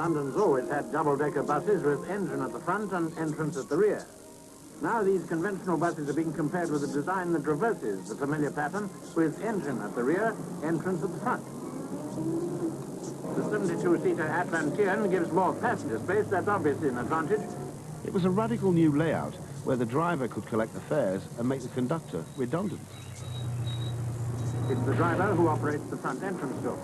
London's always had double-decker buses with engine at the front and entrance at the rear. Now these conventional buses are being compared with a design that reverses the familiar pattern with engine at the rear, entrance at the front. The 72-seater Atlantean gives more passenger space. That's obviously an advantage. It was a radical new layout where the driver could collect the fares and make the conductor redundant. It's the driver who operates the front entrance door.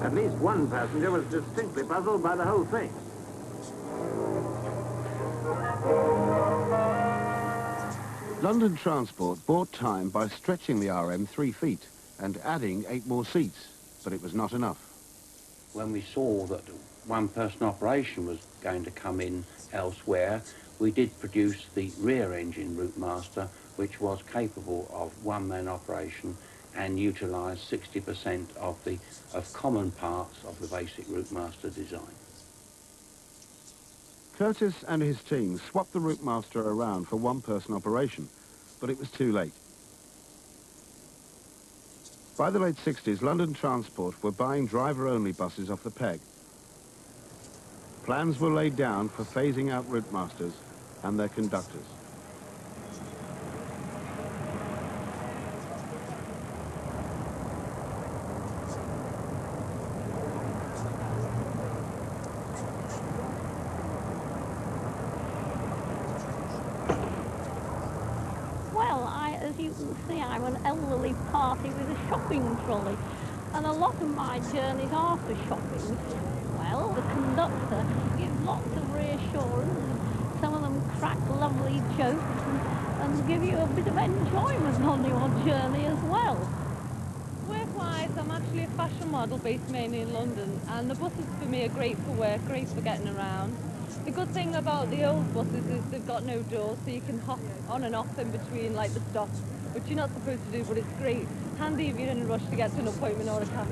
At least one passenger was distinctly puzzled by the whole thing. London Transport bought time by stretching the RM 3 feet and adding 8 more seats, but it was not enough. When we saw that one-person operation was going to come in elsewhere, we did produce the rear-engine Routemaster, which was capable of one-man operation and utilised 60% of common parts of the basic Routemaster design. Curtis and his team swapped the Routemaster around for one-person operation, but it was too late. By the late 60s, London Transport were buying driver-only buses off the peg. Plans were laid down for phasing out Routemasters and their conductors. As you can see, I'm an elderly party with a shopping trolley, and a lot of my journeys are for shopping. Well, the conductor gives lots of reassurance. Some of them crack lovely jokes and give you a bit of enjoyment on your journey as well. Work-wise, I'm actually a fashion model based mainly in London, and the buses for me are great for work, great for getting around. The good thing about the old buses is they've got no doors, so you can hop on and off in between, like the stops, which you're not supposed to do, but it's great. Handy if you're in a rush to get to an appointment or a cab.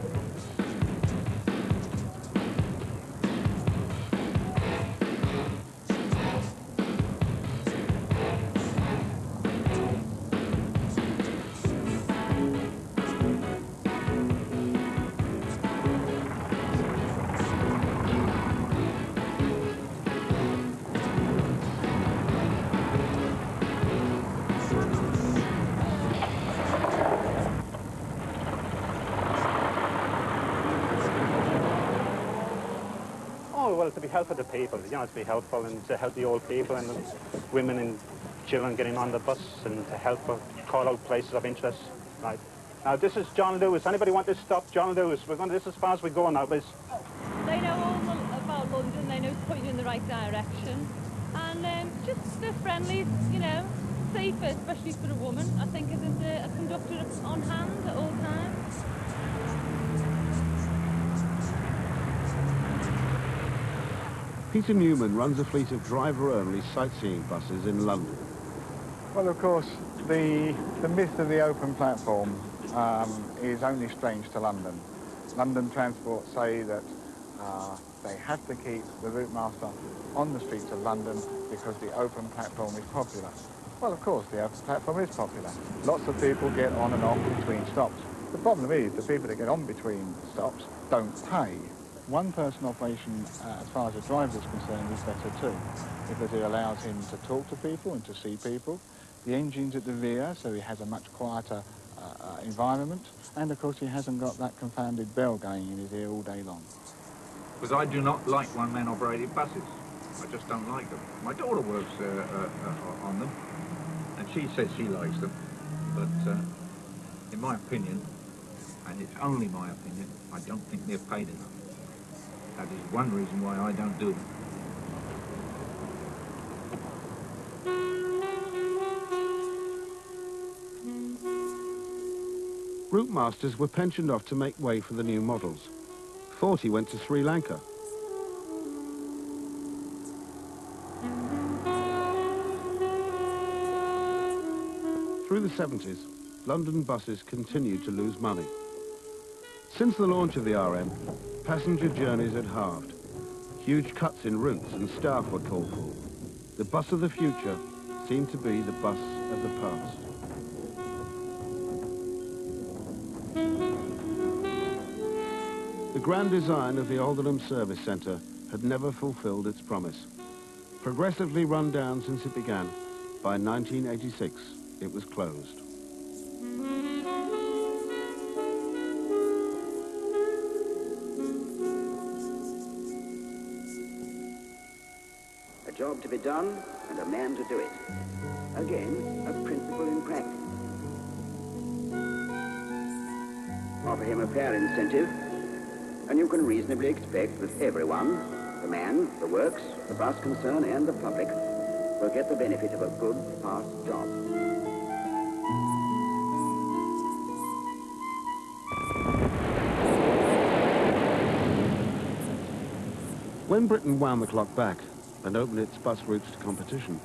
Well, to be helpful to people, you know, to be helpful and to help the old people and the women and children getting on the bus and to help call out places of interest. Right. Now, this is John Lewis. Anybody want to stop John Lewis? We're going to, this is as far as we go now, Liz. They know all about London, they know to point you in the right direction. And just they're friendly, you know, safer, especially for a woman. I think isn't a conductor on hand at all times. Peter Newman runs a fleet of driver-only sightseeing buses in London. Well, of course, the myth of the open platform is only strange to London. London Transport say that they have to keep the Routemaster on the streets of London because the open platform is popular. Well, of course, the open platform is popular. Lots of people get on and off between stops. The problem is the people that get on between stops don't pay. One-person operation, as far as the driver is concerned, is better too, because it allows him to talk to people and to see people. The engine's at the rear, so he has a much quieter environment, and of course he hasn't got that confounded bell going in his ear all day long. Because I do not like one-man operated buses. I just don't like them. My daughter works on them, and she says she likes them, but in my opinion, and it's only my opinion, I don't think they're paid enough. That is one reason why I don't do them. Routemasters were pensioned off to make way for the new models. 40 went to Sri Lanka. Through the 70s, London buses continued to lose money. Since the launch of the RM, passenger journeys had halved. Huge cuts in routes and staff were called for. The bus of the future seemed to be the bus of the past. The grand design of the Aldenham Service Centre had never fulfilled its promise. Progressively run down since it began, by 1986 it was closed. A job to be done and a man to do it. Again, a principle in practice. Offer him a fair incentive, and you can reasonably expect that everyone, the man, the works, the bus concern and the public, will get the benefit of a good, fast job. When Britain wound the clock back and opened its bus routes to competition,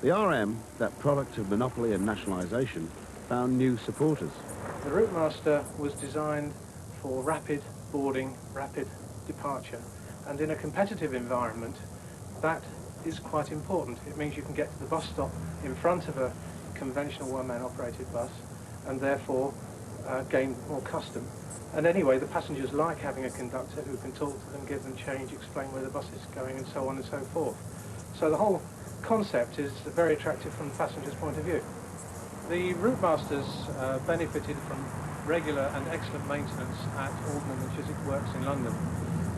the RM, that product of monopoly and nationalisation, found new supporters. The Routemaster was designed for rapid boarding, rapid departure, and in a competitive environment that is quite important. It means you can get to the bus stop in front of a conventional one-man operated bus and therefore gain more custom. And anyway, the passengers like having a conductor who can talk to them, give them change, explain where the bus is going and so on and so forth. So the whole concept is very attractive from the passenger's point of view. The Routemasters benefited from regular and excellent maintenance at Aldenham and Chiswick Works in London.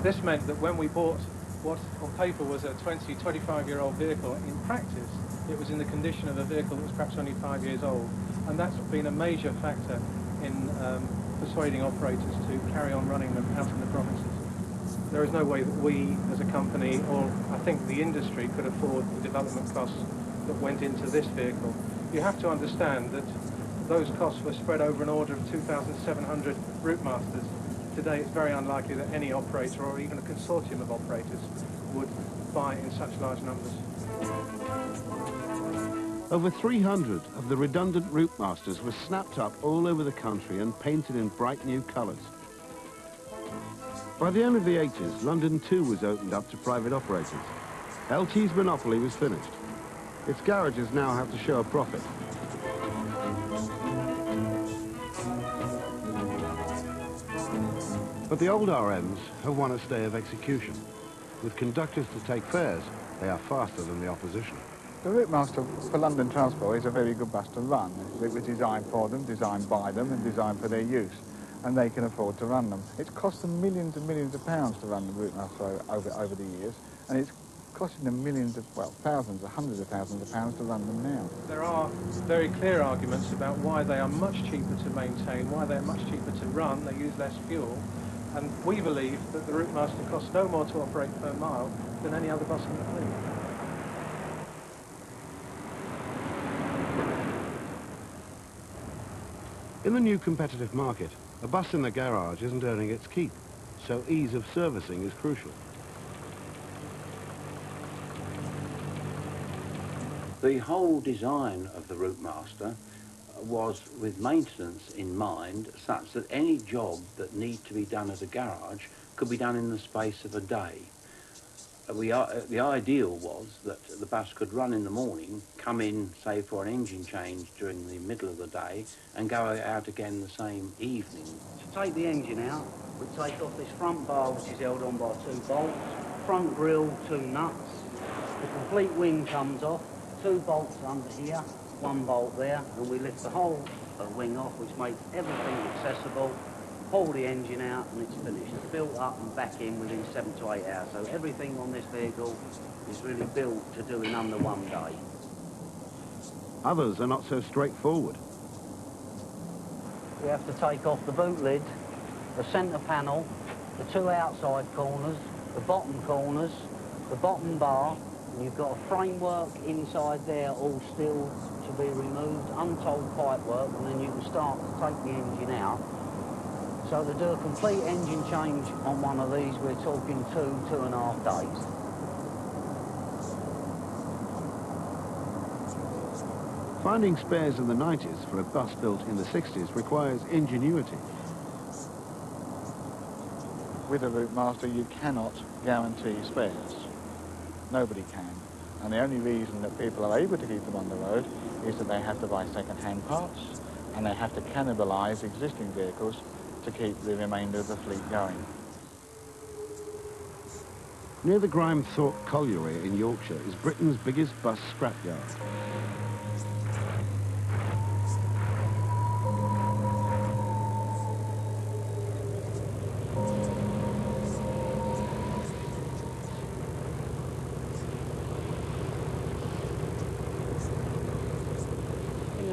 This meant that when we bought what on paper was a 25-year-old vehicle, in practice it was in the condition of a vehicle that was perhaps only 5 years old, and that's been a major factor in persuading operators to carry on running them out in the provinces. There is no way that we as a company, or I think the industry, could afford the development costs that went into this vehicle. You have to understand that those costs were spread over an order of 2,700 Routemasters. Today it's very unlikely that any operator or even a consortium of operators would buy in such large numbers. Over 300 of the redundant Routemasters were snapped up all over the country and painted in bright new colours. By the end of the 80s, London too was opened up to private operators. LT's monopoly was finished. Its garages now have to show a profit. But the old RMs have won a stay of execution. With conductors to take fares, they are faster than the opposition. The Routemaster for London Transport is a very good bus to run. It was designed for them, designed by them and designed for their use, and they can afford to run them. It's cost them millions and millions of pounds to run the Routemaster over the years, and it's costing them millions of, well, thousands or hundreds of thousands of pounds to run them now. There are very clear arguments about why they are much cheaper to maintain, why they're much cheaper to run, they use less fuel, and we believe that the Routemaster costs no more to operate per mile than any other bus in the fleet. In the new competitive market, a bus in the garage isn't earning its keep, so ease of servicing is crucial. The whole design of the Routemaster was with maintenance in mind, such that any job that needed to be done at a garage could be done in the space of a day. The ideal was that the bus could run in the morning, come in, say, for an engine change during the middle of the day, and go out again the same evening. To take the engine out, we take off this front bar, which is held on by 2 bolts, front grille, 2 nuts. The complete wing comes off, 2 bolts under here, 1 bolt there, and we lift the whole wing off, which makes everything accessible. Pull the engine out and it's finished. It's built up and back in within 7 to 8 hours. So everything on this vehicle is really built to do in under 1 day. Others are not so straightforward. We have to take off the boot lid, the centre panel, the 2 outside corners, the bottom corners, the bottom bar, and you've got a framework inside there all still to be removed, untold pipe work, and then you can start to take the engine out. So to do a complete engine change on one of these, we're talking 2.5 days. Finding spares in the 90s for a bus built in the 60s requires ingenuity. With a Routemaster, you cannot guarantee spares. Nobody can. And the only reason that people are able to keep them on the road is that they have to buy second-hand parts and they have to cannibalise existing vehicles to keep the remainder of the fleet going. Near the Grimethorpe Colliery in Yorkshire is Britain's biggest bus scrapyard.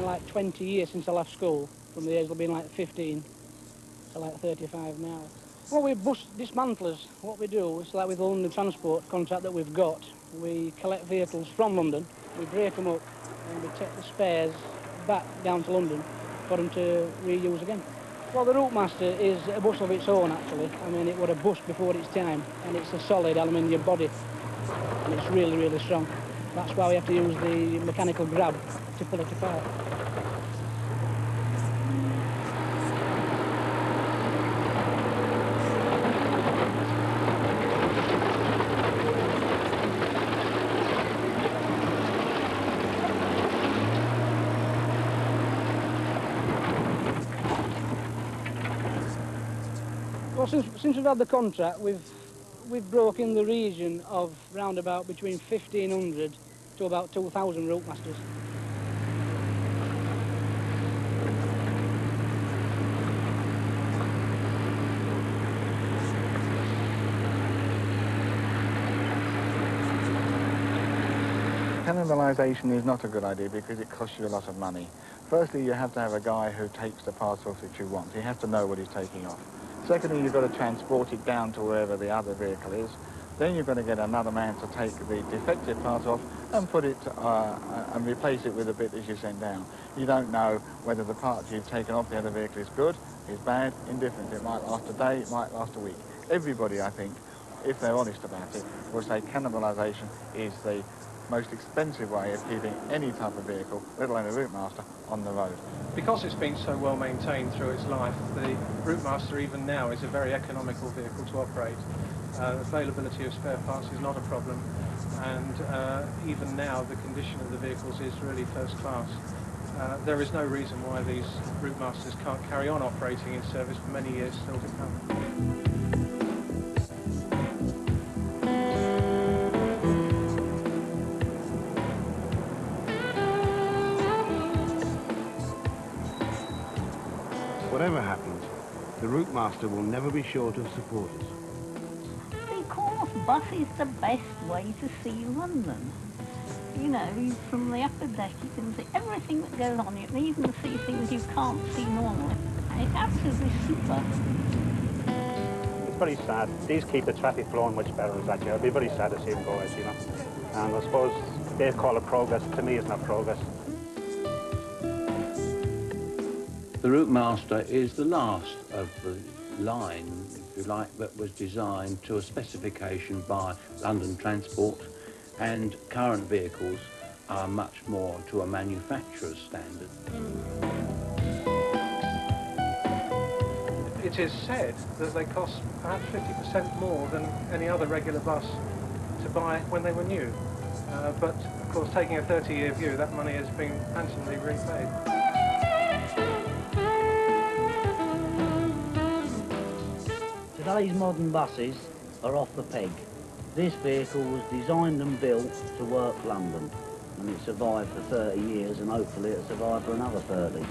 Like 20 years since I left school, from the age of being like 15 to like 35 now. Well, we bus dismantlers. What we do is like with the London transport contract that we've got, we collect vehicles from London, we break them up and we take the spares back down to London for them to reuse again. Well, the Routemaster is a bus of its own actually. I mean, it was a bus before its time, and it's a solid aluminium body and it's really, really strong. That's why we have to use the mechanical grab to pull it apart. Well, since we've had the contract, we've broken the region of round about between 1,500 to about 2,000 Routemasters. Cannibalisation is not a good idea because it costs you a lot of money. Firstly, you have to have a guy who takes the parts off that you want. He has to know what he's taking off. Secondly, you've got to transport it down to wherever the other vehicle is. Then you've got to get another man to take the defective part off and put it and replace it with the bit that you sent down. You don't know whether the part you've taken off the other vehicle is good, is bad, indifferent. It might last a day, it might last a week. Everybody, I think, if they're honest about it, will say cannibalisation is the most expensive way of keeping any type of vehicle, let alone a Routemaster, on the road. Because it's been so well maintained through its life, the Routemaster even now is a very economical vehicle to operate. Availability of spare parts is not a problem, and even now the condition of the vehicles is really first class. There is no reason why these Routemasters can't carry on operating in service for many years still to come. Whatever happens, the Routemaster will never be short of supporters. Because bus is the best way to see London. You know, from the upper deck you can see everything that goes on. You can even see things you can't see normally. It's absolutely super. It's very sad. These keep the traffic flowing much better as that, yeah. It'd be very sad to see them go out, you know. And I suppose they call it progress. To me, it's not progress. The Routemaster is the last of the line, if you like, that was designed to a specification by London Transport, and current vehicles are much more to a manufacturer's standard. It is said that they cost perhaps 50% more than any other regular bus to buy when they were new. But, of course, taking a 30-year view, that money has been handsomely repaid. Today's modern buses are off the peg. This vehicle was designed and built to work London, and it survived for 30 years, and hopefully it'll survive for another 30.